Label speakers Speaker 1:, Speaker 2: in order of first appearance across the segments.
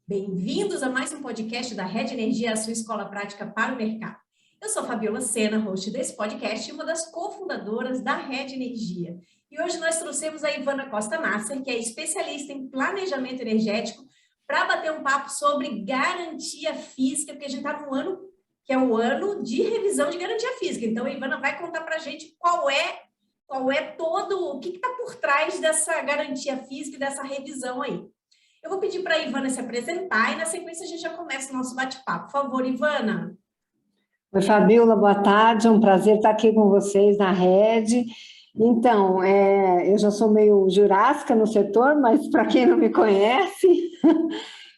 Speaker 1: Bem-vindos a mais um podcast da Rede Energia, a sua escola prática para o mercado. Eu sou Fabiola Sena, host desse podcast e uma das cofundadoras da Rede Energia. E hoje nós trouxemos a Ivana Costa Nasser, que é especialista em planejamento energético, para bater um papo sobre garantia física, porque a gente está no ano que é o ano de revisão de garantia física. Então, a Ivana vai contar para a gente qual é todo, o que está por trás dessa garantia física e dessa revisão aí. Eu vou pedir para a Ivana se apresentar e, na sequência, a gente já começa o nosso bate-papo. Por favor, Ivana.
Speaker 2: Oi, Fabiola, boa tarde. É um prazer estar aqui com vocês na Rede. Então, eu já sou meio jurássica no setor, mas para quem não me conhece,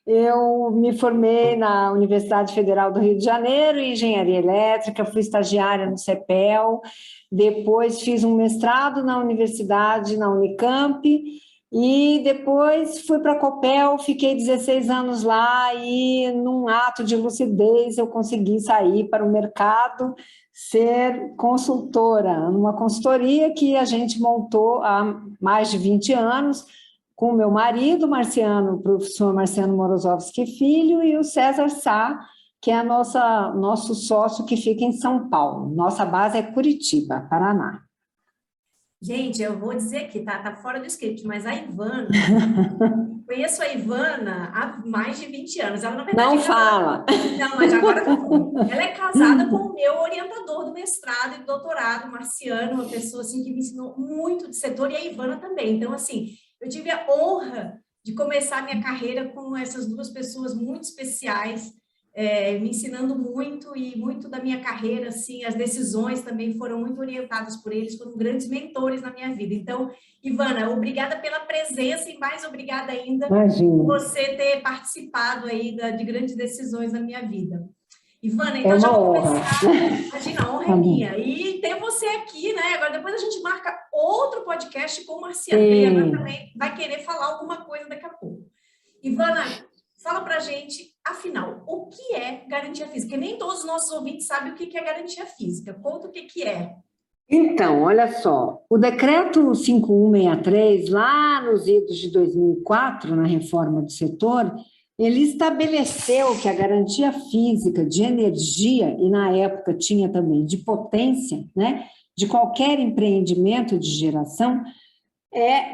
Speaker 2: eu me formei na Universidade Federal do Rio de Janeiro em Engenharia Elétrica, fui estagiária no CEPEL, depois fiz um mestrado na universidade, na Unicamp, e depois fui para a Copel, fiquei 16 anos lá e, num ato de lucidez, eu consegui sair para o mercado, ser consultora, numa consultoria que a gente montou há mais de 20 anos, com o meu marido, Marciano, o professor Marciano Morozowski Filho, e o César Sá, que é nosso sócio que fica em São Paulo. Nossa base é Curitiba, Paraná.
Speaker 1: Gente, eu vou dizer aqui, tá fora do script, mas a Ivana, conheço a Ivana há mais de 20 anos. Ela, na verdade,
Speaker 2: não fala.
Speaker 1: Não, mas agora ela é casada com o meu orientador do mestrado e do doutorado, Marciano, uma pessoa assim, que me ensinou muito de setor, e a Ivana também. Então, assim, eu tive a honra de começar a minha carreira com essas duas pessoas muito especiais, me ensinando muito, e muito da minha carreira, assim, as decisões também foram muito orientadas por eles, foram grandes mentores na minha vida. Então, Ivana, obrigada pela presença e mais obrigada ainda por você ter participado aí de grandes decisões na minha vida. Ivana, então já vou começar. Imagina, a honra é minha. E ter você aqui, né? Agora, depois a gente marca outro podcast com o Marciano, que ele agora também vai querer falar alguma coisa daqui a pouco. Ivana, fala pra gente, afinal, o que é garantia física? Porque nem todos os nossos ouvintes sabem o que é garantia física. Conta o que é.
Speaker 2: Então, olha só, o decreto 5163, lá nos idos de 2004, na reforma do setor, ele estabeleceu que a garantia física de energia, e na época tinha também de potência, né, de qualquer empreendimento de geração,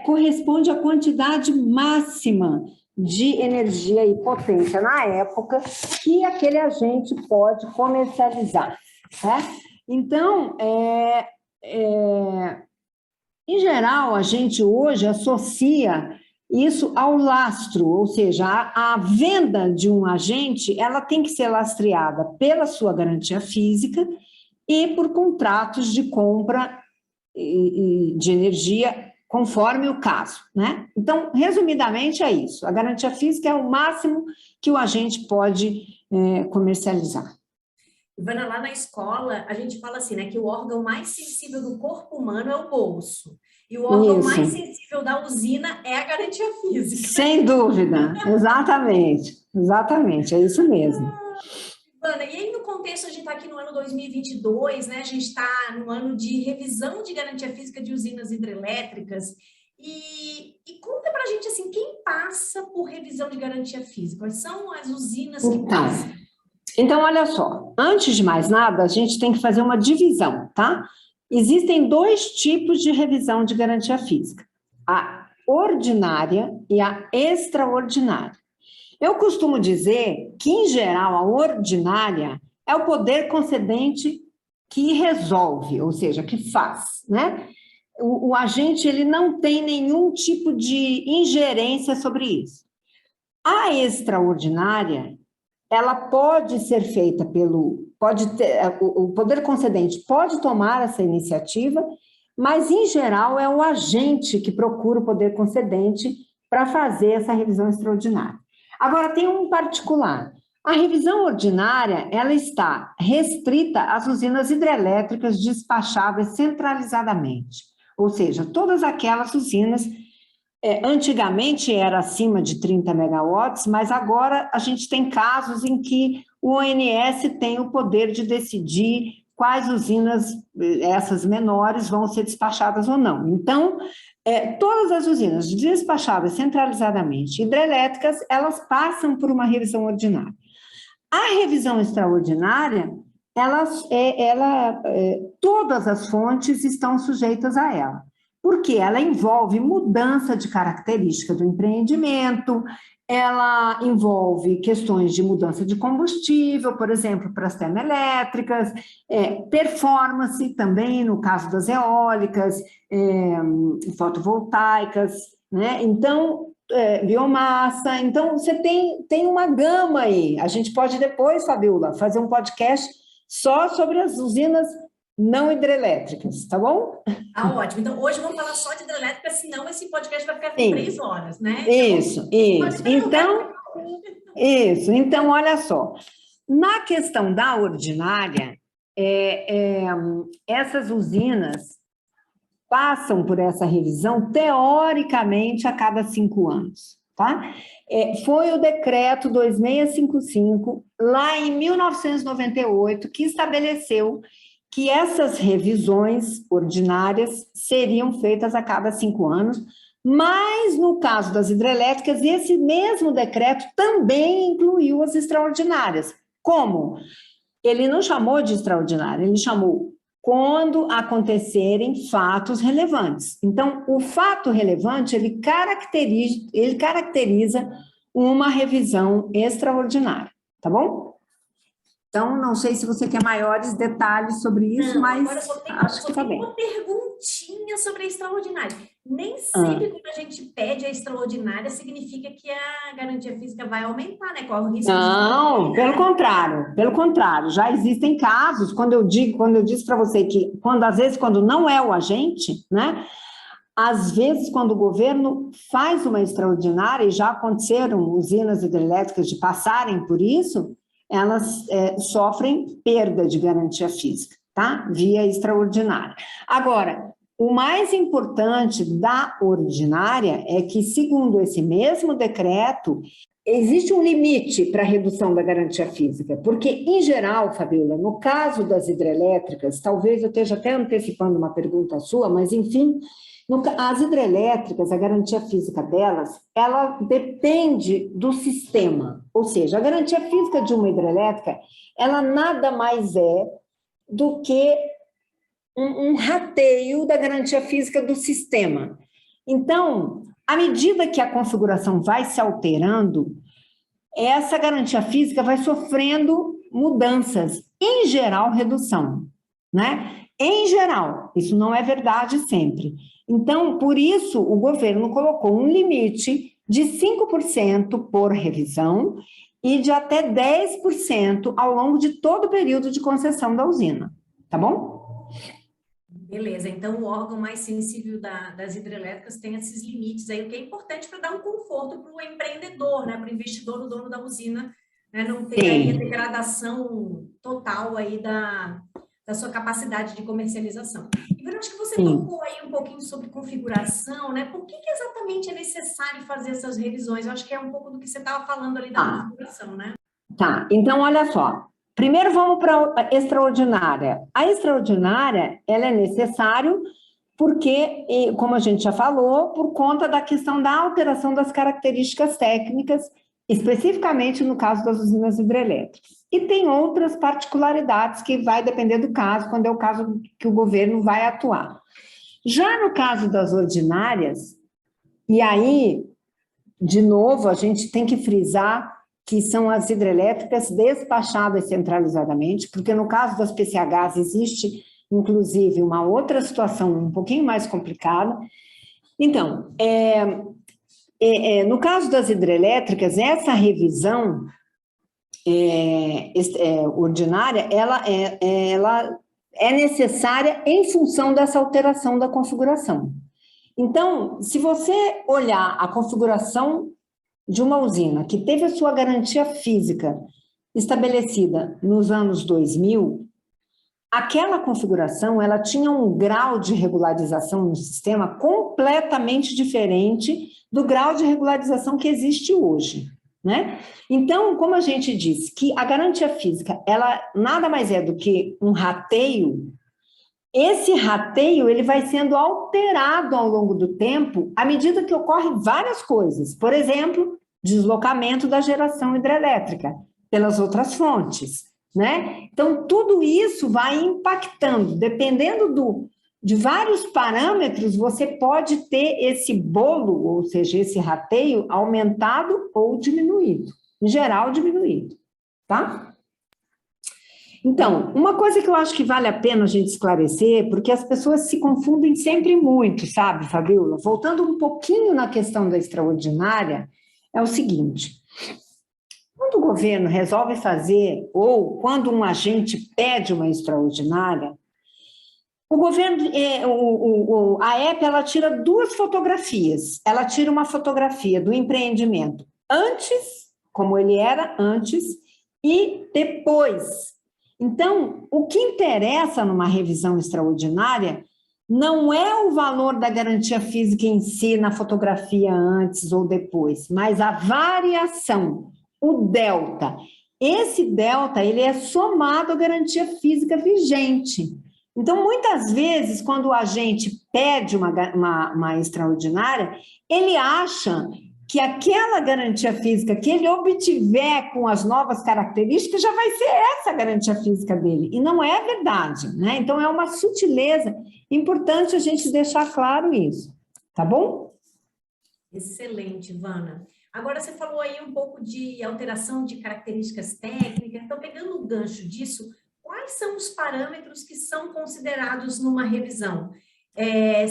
Speaker 2: corresponde à quantidade máxima de energia e potência na época que aquele agente pode comercializar. Tá? Então, em geral, a gente hoje associa isso ao lastro, ou seja, a venda de um agente, ela tem que ser lastreada pela sua garantia física e por contratos de compra de energia, conforme o caso, né? Então, resumidamente, é isso. A garantia física é o máximo que o agente pode comercializar.
Speaker 1: Ivana, lá na escola, a gente fala assim, né, que o órgão mais sensível do corpo humano é o bolso. E o órgão mais sensível da usina é a garantia física.
Speaker 2: Sem dúvida, exatamente, é isso mesmo.
Speaker 1: Ivana, e aí no contexto, a gente está aqui no ano 2022, né, a gente está no ano de revisão de garantia física de usinas hidrelétricas, e conta pra gente, assim, quem passa por revisão de garantia física? Quais são as usinas que passam?
Speaker 2: Então, olha só, antes de mais nada, a gente tem que fazer uma divisão, tá? Existem dois tipos de revisão de garantia física, a ordinária e a extraordinária. Eu costumo dizer que, em geral, a ordinária é o poder concedente que resolve, ou seja, que faz, né? O agente ele não tem nenhum tipo de ingerência sobre isso. A extraordinária, ela pode ser feita o poder concedente pode tomar essa iniciativa, mas, em geral, é o agente que procura o poder concedente para fazer essa revisão extraordinária. Agora, tem um particular. A revisão ordinária, ela está restrita às usinas hidrelétricas despacháveis centralizadamente, ou seja, todas aquelas usinas, antigamente era acima de 30 megawatts, mas agora a gente tem casos em que o ONS tem o poder de decidir quais usinas, essas menores, vão ser despachadas ou não. Então, Todas as usinas despachadas centralizadamente hidrelétricas, elas passam por uma revisão ordinária. A revisão extraordinária, todas as fontes estão sujeitas a ela, porque ela envolve mudança de característica do empreendimento, ela envolve questões de mudança de combustível, por exemplo, para as termoelétricas, performance também, no caso das eólicas, fotovoltaicas, né? Então, biomassa, então você tem uma gama aí. A gente pode depois, Fabiola, fazer um podcast só sobre as usinas não hidrelétricas, tá bom?
Speaker 1: Ah, ótimo. Então, hoje vamos falar só de hidrelétrica, senão esse podcast vai ficar com 3 horas, né?
Speaker 2: Isso. Então, olha só. Na questão da ordinária, essas usinas passam por essa revisão, teoricamente, a cada 5 anos, tá? Foi o decreto 2655, lá em 1998, que estabeleceu que essas revisões ordinárias seriam feitas a cada 5 anos, mas, no caso das hidrelétricas, esse mesmo decreto também incluiu as extraordinárias. Como? Ele não chamou de extraordinária, ele chamou quando acontecerem fatos relevantes. Então, o fato relevante, ele caracteriza uma revisão extraordinária, tá bom? Então, não sei se você quer maiores detalhes sobre isso, mas
Speaker 1: agora
Speaker 2: acho que está bem.
Speaker 1: Uma perguntinha sobre a extraordinária. Nem sempre quando a gente pede a extraordinária significa que a garantia física vai aumentar, né? Qual o risco?
Speaker 2: Não, pelo contrário. Já existem casos, quando eu disse para você que, às vezes, quando não é o agente, né? Às vezes, quando o governo faz uma extraordinária, e já aconteceram usinas hidrelétricas de passarem por isso, elas sofrem perda de garantia física, tá? Via extraordinária. Agora, o mais importante da ordinária é que, segundo esse mesmo decreto, existe um limite para a redução da garantia física, porque, em geral, Fabiola, no caso das hidrelétricas, talvez eu esteja até antecipando uma pergunta sua, mas, enfim, as hidrelétricas, a garantia física delas, ela depende do sistema, ou seja, a garantia física de uma hidrelétrica, ela nada mais é do que um rateio da garantia física do sistema. Então, à medida que a configuração vai se alterando, essa garantia física vai sofrendo mudanças, em geral, redução, né? Em geral, isso não é verdade sempre. Então, por isso, o governo colocou um limite de 5% por revisão e de até 10% ao longo de todo o período de concessão da usina, tá bom?
Speaker 1: Beleza, então o órgão mais sensível das hidrelétricas tem esses limites aí, o que é importante para dar um conforto para o empreendedor, né, para o investidor, o dono da usina, né, não ter aí a degradação total aí da sua capacidade de comercialização. E eu acho que você tocou aí um pouquinho sobre configuração, né? Por que exatamente é necessário fazer essas revisões? Eu acho que é um pouco do que você estava falando ali da configuração, né?
Speaker 2: Tá, então olha só. Primeiro vamos para a extraordinária. A extraordinária, ela é necessário porque, como a gente já falou, por conta da questão da alteração das características técnicas, especificamente no caso das usinas hidrelétricas. E tem outras particularidades que vai depender do caso, quando é o caso que o governo vai atuar. Já no caso das ordinárias, e aí, de novo, a gente tem que frisar que são as hidrelétricas despachadas centralizadamente, porque no caso das PCHs existe, inclusive, uma outra situação um pouquinho mais complicada. Então, no caso das hidrelétricas, essa revisão ordinária, ela é necessária em função dessa alteração da configuração. Então, se você olhar a configuração de uma usina que teve a sua garantia física estabelecida nos anos 2000, aquela configuração, ela tinha um grau de regularização no sistema completamente diferente do grau de regularização que existe hoje, né? Então, como a gente disse, que a garantia física, ela nada mais é do que um rateio, esse rateio ele vai sendo alterado ao longo do tempo à medida que ocorrem várias coisas. Por exemplo, deslocamento da geração hidrelétrica pelas outras fontes, né? Então, tudo isso vai impactando, dependendo de vários parâmetros, você pode ter esse bolo, ou seja, esse rateio aumentado ou diminuído. Em geral, diminuído, tá? Então, uma coisa que eu acho que vale a pena a gente esclarecer, porque as pessoas se confundem sempre muito, sabe, Fabiola? Voltando um pouquinho na questão da extraordinária, é o seguinte: quando o governo resolve fazer, ou quando um agente pede uma extraordinária, o governo, a EP, ela tira duas fotografias. Ela tira uma fotografia do empreendimento antes, como ele era antes, e depois. Então, o que interessa numa revisão extraordinária não é o valor da garantia física em si na fotografia antes ou depois, mas a variação, o delta. Esse delta, ele é somado à garantia física vigente. Então, muitas vezes, quando o agente pede uma extraordinária, ele acha que aquela garantia física que ele obtiver com as novas características já vai ser essa a garantia física dele. E não é verdade, né? Então, é uma sutileza importante a gente deixar claro isso, tá bom?
Speaker 1: Excelente, Ivana. Agora, você falou aí um pouco de alteração de características técnicas. Então, pegando o gancho disso, quais são os parâmetros que são considerados numa revisão?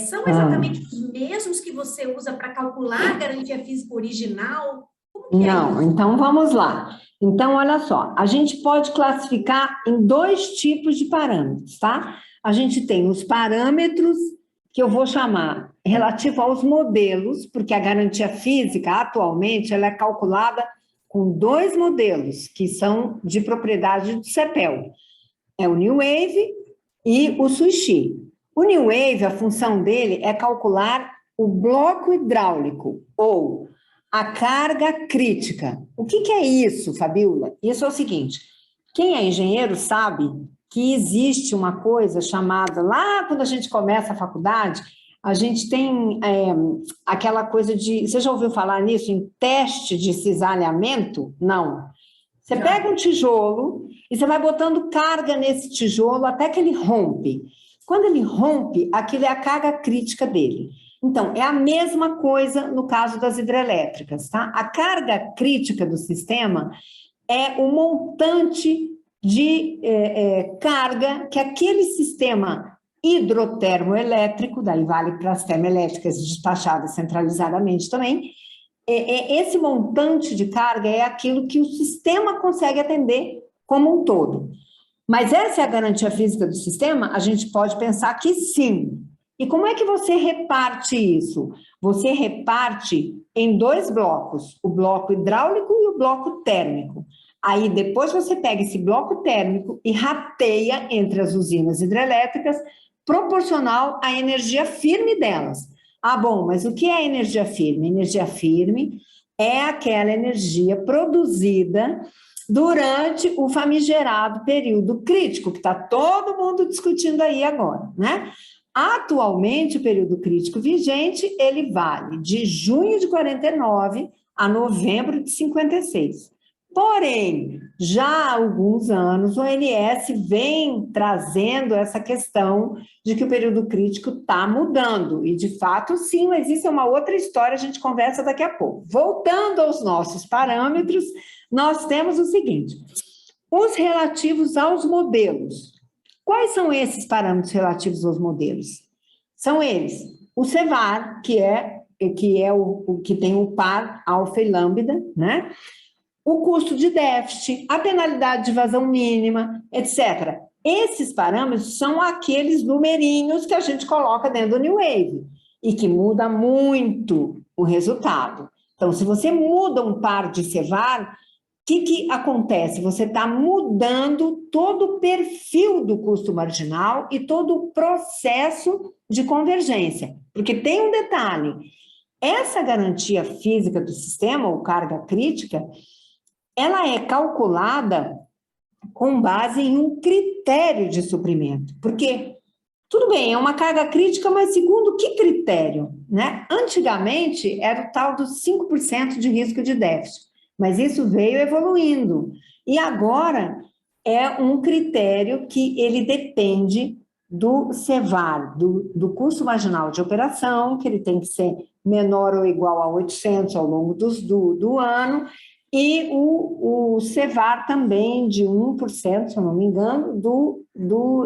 Speaker 1: São exatamente os mesmos que você usa para calcular a garantia física original? Como que é isso?
Speaker 2: Então vamos lá. Então, olha só, a gente pode classificar em dois tipos de parâmetros, tá? A gente tem os parâmetros que eu vou chamar relativo aos modelos, porque a garantia física, atualmente, ela é calculada com dois modelos, que são de propriedade do CEPEL. É o New Wave e o Sushi. O New Wave, a função dele é calcular o bloco hidráulico, ou a carga crítica. O que é isso, Fabiola? Isso é o seguinte: quem é engenheiro sabe que existe uma coisa chamada, lá quando a gente começa a faculdade, a gente tem aquela coisa de... Você já ouviu falar nisso, em teste de cisalhamento? Não. Você pega um tijolo e você vai botando carga nesse tijolo até que ele rompe. Quando ele rompe, aquilo é a carga crítica dele. Então, é a mesma coisa no caso das hidrelétricas, tá? A carga crítica do sistema é o montante de carga que aquele sistema hidrotermoelétrico, daí vale para as termoelétricas despachadas centralizadamente também, esse montante de carga é aquilo que o sistema consegue atender como um todo. Mas essa é a garantia física do sistema? A gente pode pensar que sim. E como é que você reparte isso? Você reparte em dois blocos, o bloco hidráulico e o bloco térmico. Aí depois você pega esse bloco térmico e rateia entre as usinas hidrelétricas proporcional à energia firme delas. Ah, bom, mas o que é energia firme? Energia firme é aquela energia produzida durante o famigerado período crítico, que está todo mundo discutindo aí agora, né? Atualmente, o período crítico vigente, ele vale de junho de 49 a novembro de 56. Porém, já há alguns anos, o ONS vem trazendo essa questão de que o período crítico está mudando. E, de fato, sim, mas isso é uma outra história, a gente conversa daqui a pouco. Voltando aos nossos parâmetros, nós temos o seguinte: os relativos aos modelos. Quais são esses parâmetros relativos aos modelos? São eles: o CEVAR, que é o que tem o par, alfa e lambda, né? O custo de déficit, a penalidade de vazão mínima, etc. Esses parâmetros são aqueles numerinhos que a gente coloca dentro do New Wave e que muda muito o resultado. Então, se você muda um par de CEVAR, o que acontece? Você está mudando todo o perfil do custo marginal e todo o processo de convergência. Porque tem um detalhe: essa garantia física do sistema, ou carga crítica, ela é calculada com base em um critério de suprimento. Porque Tudo bem, é uma carga crítica, mas segundo que critério, né? Antigamente era o tal dos 5% de risco de déficit, mas isso veio evoluindo. E agora é um critério que ele depende do CVaR, do custo marginal de operação, que ele tem que ser menor ou igual a 800 ao longo do ano, e o CVaR também de 1%, se eu não me engano,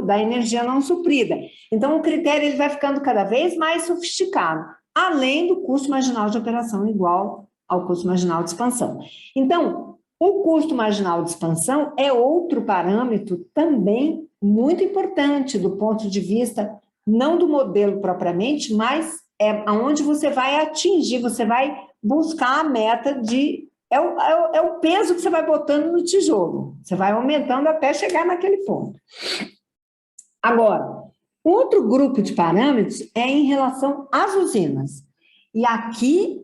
Speaker 2: da energia não suprida. Então, o critério ele vai ficando cada vez mais sofisticado, além do custo marginal de operação igual ao custo marginal de expansão. Então, o custo marginal de expansão é outro parâmetro também muito importante do ponto de vista, não do modelo propriamente, mas é onde você vai atingir, você vai buscar a meta de... É o peso que você vai botando no tijolo. Você vai aumentando até chegar naquele ponto. Agora, outro grupo de parâmetros é em relação às usinas. E aqui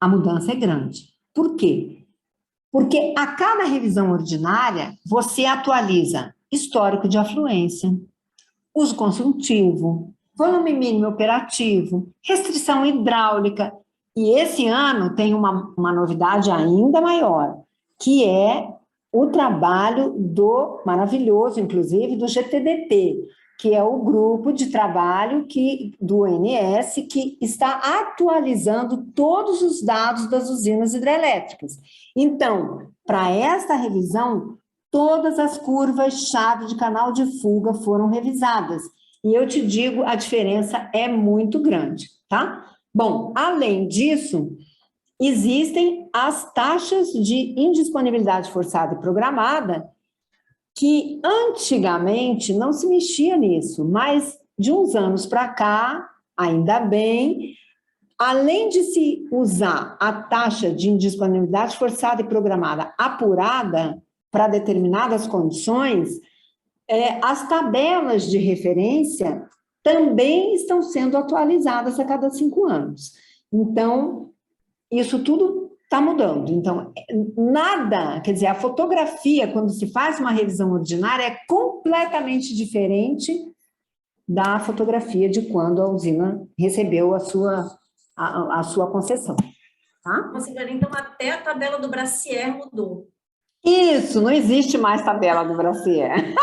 Speaker 2: a mudança é grande. Por quê? Porque a cada revisão ordinária, você atualiza histórico de afluência, uso consultivo, volume mínimo operativo, restrição hidráulica. E esse ano tem uma novidade ainda maior, que é o trabalho maravilhoso, inclusive, do GTDT, que é o grupo de trabalho do ONS que está atualizando todos os dados das usinas hidrelétricas. Então, para esta revisão, todas as curvas-chave de canal de fuga foram revisadas. E eu te digo, a diferença é muito grande, tá? Bom, além disso, existem as taxas de indisponibilidade forçada e programada, que antigamente não se mexia nisso, mas de uns anos para cá, ainda bem, além de se usar a taxa de indisponibilidade forçada e programada apurada para determinadas condições, as tabelas de referência também estão sendo atualizadas a cada 5 anos. Então, isso tudo está mudando. Então, nada, quer dizer, a fotografia, quando se faz uma revisão ordinária, é completamente diferente da fotografia de quando a usina recebeu a sua concessão. Tá?
Speaker 1: Então, até a tabela do Bracier mudou.
Speaker 2: Isso, não existe mais tabela do Bracier.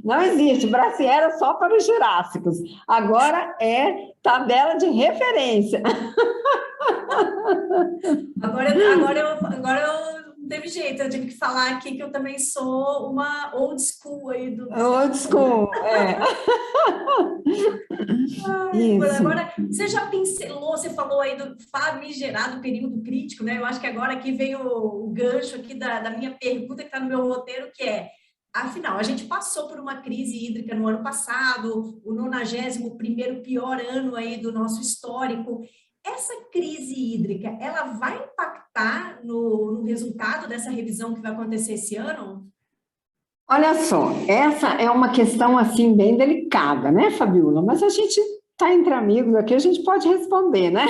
Speaker 2: Não existe, Bracier era só para os jurássicos. Agora é tabela de referência.
Speaker 1: Agora eu não teve jeito, eu tive que falar aqui que eu também sou uma old school aí do...
Speaker 2: Old school,
Speaker 1: Isso. Agora, você já pincelou, você falou aí do famigerado período crítico, né? Eu acho que agora aqui vem o gancho aqui da minha pergunta que está no meu roteiro, que é, afinal, a gente passou por uma crise hídrica no ano passado, o 91º pior ano aí do nosso histórico. Essa crise hídrica, ela vai impactar no resultado dessa revisão que vai acontecer esse ano?
Speaker 2: Olha só, essa é uma questão assim bem delicada, né, Fabiola? Mas a gente está entre amigos aqui, a gente pode responder, né?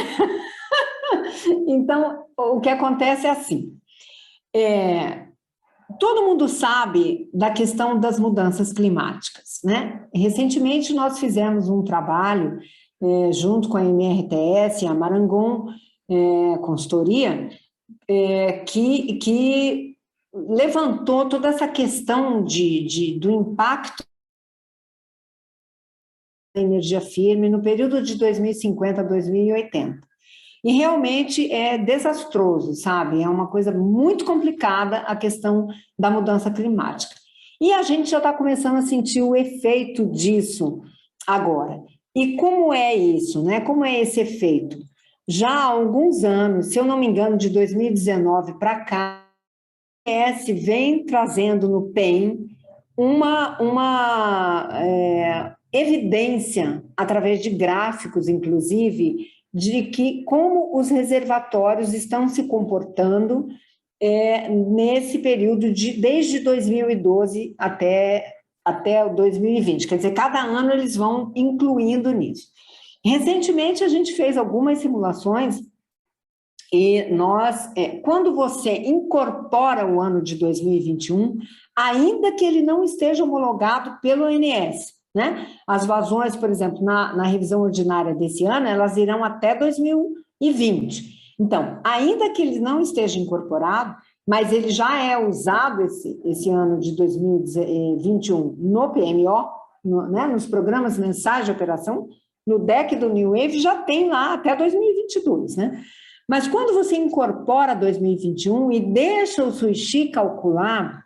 Speaker 2: Então, o que acontece é assim, todo mundo sabe da questão das mudanças climáticas, né? Recentemente nós fizemos um trabalho junto com a MRTS, a Marangon Consultoria, que levantou toda essa questão do impacto da energia firme no período de 2050 a 2080. E realmente é desastroso, sabe? É uma coisa muito complicada a questão da mudança climática. E a gente já está começando a sentir o efeito disso agora. E como é isso, né? Como é esse efeito? Já há alguns anos, se eu não me engano, de 2019 para cá, a ONS vem trazendo no PEN uma evidência, através de gráficos, inclusive, de que como os reservatórios estão se comportando nesse período desde 2012 até 2020. Quer dizer, cada ano eles vão incluindo nisso. Recentemente, a gente fez algumas simulações e quando você incorpora o ano de 2021, ainda que ele não esteja homologado pelo ONS, né? As vazões, por exemplo, na revisão ordinária desse ano, elas irão até 2020. Então, ainda que ele não esteja incorporado, mas ele já é usado esse ano de 2021 no PMO, né, nos programas mensais de operação, no deck do New Wave já tem lá até 2022, né? Mas quando você incorpora 2021 e deixa o Suishi calcular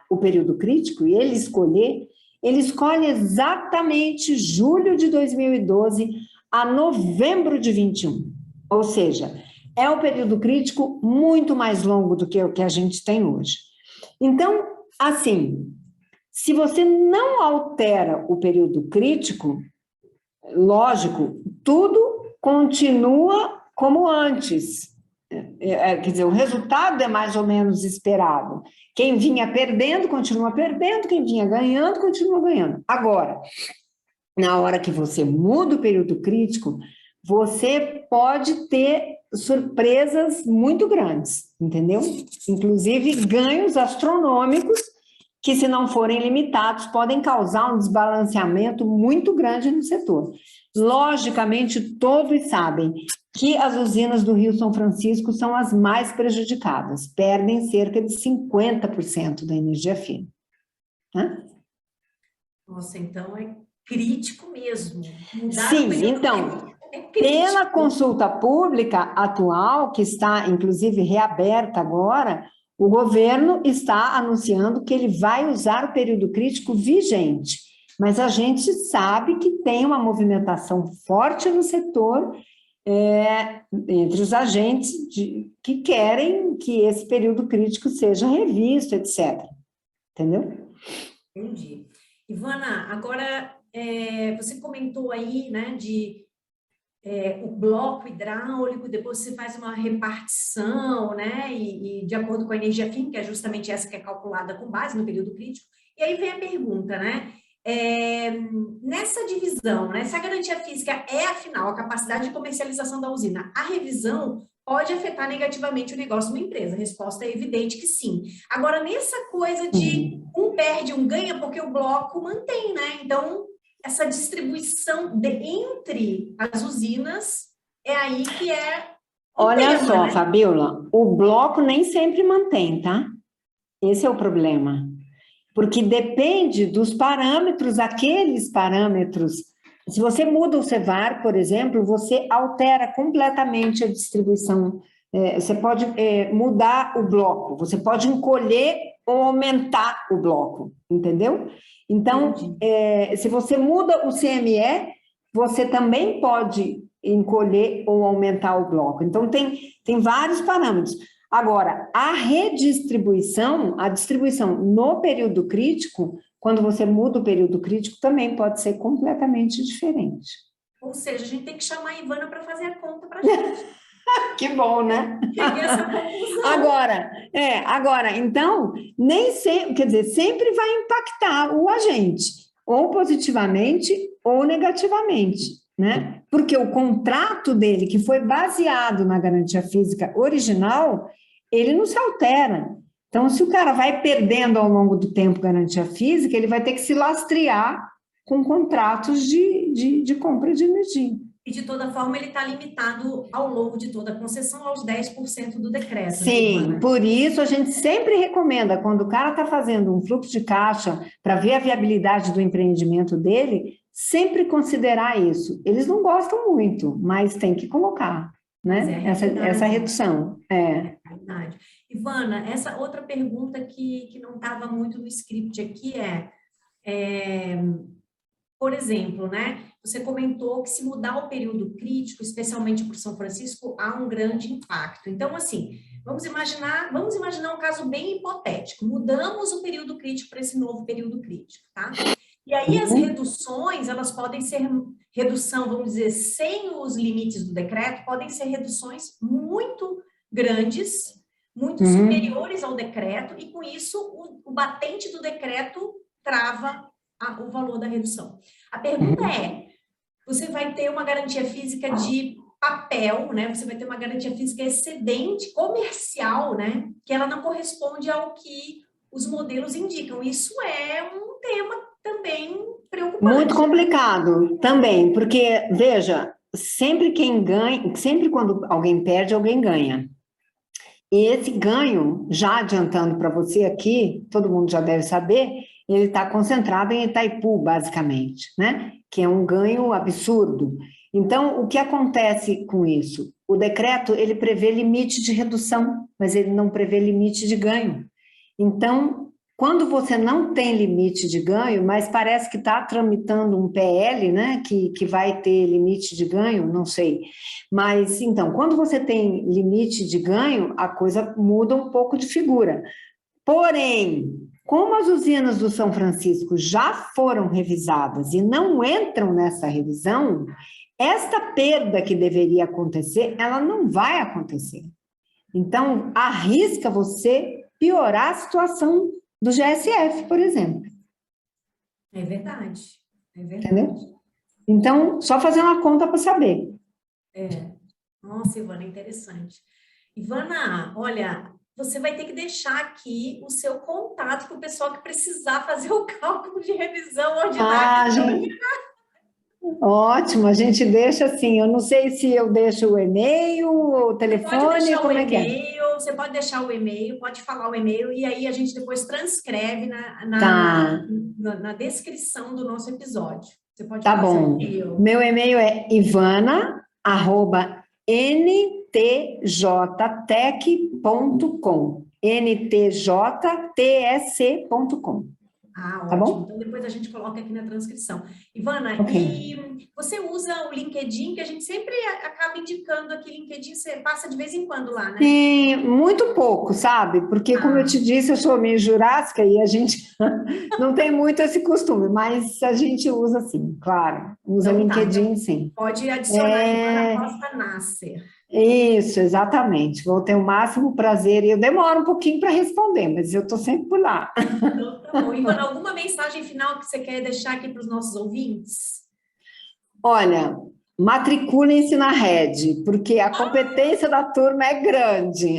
Speaker 2: o período crítico e ele escolhe exatamente julho de 2012 a novembro de 21. Ou seja, é um período crítico muito mais longo do que o que a gente tem hoje. Então, assim, se você não altera o período crítico, lógico, tudo continua como antes. Quer dizer, o resultado é mais ou menos esperado. Quem vinha perdendo, continua perdendo, quem vinha ganhando, continua ganhando. Agora, na hora que você muda o período crítico, você pode ter surpresas muito grandes, entendeu? Inclusive ganhos astronômicos que, se não forem limitados, podem causar um desbalanceamento muito grande no setor. Logicamente, todos sabem que as usinas do Rio São Francisco são as mais prejudicadas, perdem cerca de 50% da energia fina. Né?
Speaker 1: Nossa, então é crítico mesmo.
Speaker 2: Sim, então, pela consulta pública atual, que está, inclusive, reaberta agora, o governo está anunciando que ele vai usar o período crítico vigente, mas a gente sabe que tem uma movimentação forte no setor, entre os agentes que querem que esse período crítico seja revisto, etc. Entendeu?
Speaker 1: Entendi. Ivana, agora você comentou aí, né, o bloco hidráulico, depois você faz uma repartição, né, e de acordo com a energia fina, que é justamente essa que é calculada com base no período crítico, e aí vem a pergunta, né, nessa divisão, né, se a garantia física é, afinal, a capacidade de comercialização da usina, a revisão pode afetar negativamente o negócio de uma empresa? A resposta é evidente que sim. Agora, nessa coisa de um perde, um ganha, porque o bloco mantém, né, então essa distribuição entre as usinas é aí que é
Speaker 2: Olha
Speaker 1: tema,
Speaker 2: só,
Speaker 1: né?
Speaker 2: Fabiola, o bloco nem sempre mantém, tá? Esse é o problema. Porque depende dos parâmetros, aqueles parâmetros. Se você muda o CEVAR, por exemplo, você altera completamente a distribuição. Você pode mudar o bloco, você pode encolher ou aumentar o bloco, entendeu? Então, se você muda o CME, você também pode encolher ou aumentar o bloco. Então, tem vários parâmetros. Agora, a distribuição no período crítico, quando você muda o período crítico, também pode ser completamente diferente.
Speaker 1: Ou seja, a gente tem que chamar a Ivana para fazer a conta para a gente.
Speaker 2: Que bom, né?
Speaker 1: Cheguei a essa conclusão.
Speaker 2: Agora, então, nem sempre, quer dizer, sempre vai impactar o agente, ou positivamente ou negativamente, né? Porque o contrato dele, que foi baseado na garantia física original, ele não se altera. Então, se o cara vai perdendo ao longo do tempo garantia física, ele vai ter que se lastrear com contratos de compra de energia.
Speaker 1: E, de toda forma, ele está limitado ao longo de toda a concessão aos 10% do decreto.
Speaker 2: Sim,
Speaker 1: né,
Speaker 2: por isso a gente sempre recomenda, quando o cara está fazendo um fluxo de caixa para ver a viabilidade do empreendimento dele, sempre considerar isso. Eles não gostam muito, mas tem que colocar, né? Essa redução.
Speaker 1: É verdade. Ivana, essa outra pergunta que não estava muito no script aqui por exemplo, né? Você comentou que se mudar o período crítico, especialmente para o São Francisco, há um grande impacto. Então, assim, vamos imaginar um caso bem hipotético. Mudamos o período crítico para esse novo período crítico, tá? E aí as reduções, elas podem ser redução, vamos dizer, sem os limites do decreto, podem ser reduções muito grandes, muito superiores ao decreto, e com isso o batente do decreto trava o valor da redução. A pergunta você vai ter uma garantia física de papel, né? Você vai ter uma garantia física excedente comercial, né? Que ela não corresponde ao que os modelos indicam. Isso é um tema também preocupante.
Speaker 2: Muito complicado também, porque, veja, sempre quem ganha, sempre quando alguém perde, alguém ganha. E esse ganho, já adiantando para você aqui, todo mundo já deve saber, ele está concentrado em Itaipu, basicamente, né? Que é um ganho absurdo. Então, o que acontece com isso? O decreto, ele prevê limite de redução, mas ele não prevê limite de ganho. Então, quando você não tem limite de ganho, mas parece que está tramitando um PL, né, que vai ter limite de ganho, não sei. Mas, então, quando você tem limite de ganho, a coisa muda um pouco de figura. Porém, como as usinas do São Francisco já foram revisadas e não entram nessa revisão, esta perda que deveria acontecer, ela não vai acontecer. Então, arrisca você piorar a situação do GSF, por exemplo.
Speaker 1: É verdade.
Speaker 2: Entendeu? Então, só fazer uma conta para saber.
Speaker 1: Nossa, Ivana, interessante. Ivana, olha, você vai ter que deixar aqui o seu contato para o pessoal que precisar fazer o cálculo de revisão ordinária.
Speaker 2: Ótimo, a gente deixa assim, eu não sei se eu deixo o e-mail, o telefone, como é que é?
Speaker 1: Você pode deixar o e-mail, pode falar o e-mail, e aí a gente depois transcreve na descrição do nosso episódio. Você pode
Speaker 2: Tá
Speaker 1: falar
Speaker 2: bom.
Speaker 1: seu e-mail.
Speaker 2: Meu e-mail é ivana@ntjtec.com. ntjtec.com.
Speaker 1: Ah,
Speaker 2: Tá
Speaker 1: ótimo.
Speaker 2: bom?
Speaker 1: Então, depois a gente coloca aqui na transcrição. Ivana,
Speaker 2: Ok.
Speaker 1: e você usa o LinkedIn, que a gente sempre acaba indicando aqui, LinkedIn, você passa de vez em quando lá, né?
Speaker 2: Sim, muito pouco, sabe? Porque, como eu te disse, eu sou meio jurássica e a gente não tem muito esse costume, mas a gente usa sim, claro. Usa
Speaker 1: Então,
Speaker 2: LinkedIn,
Speaker 1: então,
Speaker 2: sim.
Speaker 1: pode adicionar Ivana Costa Nasser.
Speaker 2: Isso, exatamente. Vou ter o máximo prazer e eu demoro um pouquinho para responder, mas eu estou sempre por lá.
Speaker 1: Então, tá bom. Ivana, alguma mensagem final que você quer deixar aqui para os nossos ouvintes?
Speaker 2: Olha, matriculem-se na rede, porque a competência da turma é grande.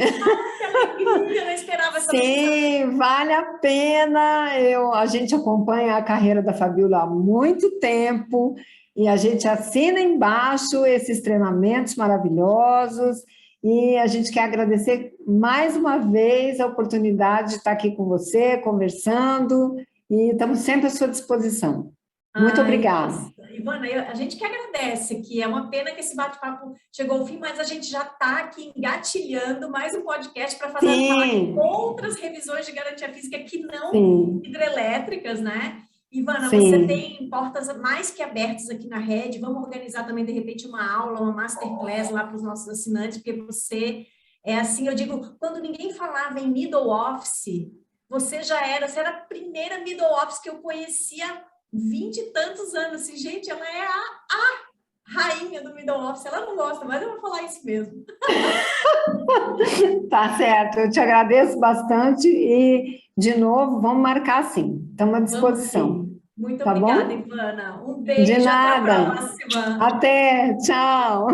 Speaker 1: Que alegria, eu não esperava essa mensagem.
Speaker 2: Sim, vale a pena. A gente acompanha a carreira da Fabiola há muito tempo e a gente assina embaixo esses treinamentos maravilhosos e a gente quer agradecer mais uma vez a oportunidade de estar aqui com você, conversando, e estamos sempre à sua disposição. Muito obrigada.
Speaker 1: Nossa. Ivana, a gente que agradece, que é uma pena que esse bate-papo chegou ao fim, mas a gente já está aqui engatilhando mais um podcast para falar de outras revisões de garantia física que não hidrelétricas, né? Ivana, você tem portas mais que abertas aqui na rede, vamos organizar também, de repente, uma aula, uma masterclass lá para os nossos assinantes, porque você é assim, eu digo, quando ninguém falava em middle office, você era a primeira middle office que eu conhecia 20 e tantos anos, assim, gente, ela é a rainha do middle office, ela não gosta, mas eu vou falar isso mesmo.
Speaker 2: Tá certo, eu te agradeço bastante e, de novo, vamos marcar sim, estamos à disposição.
Speaker 1: Muito
Speaker 2: tá
Speaker 1: obrigada,
Speaker 2: bom?
Speaker 1: Ivana. Um beijo,
Speaker 2: De nada.
Speaker 1: até a próxima.
Speaker 2: Até, tchau.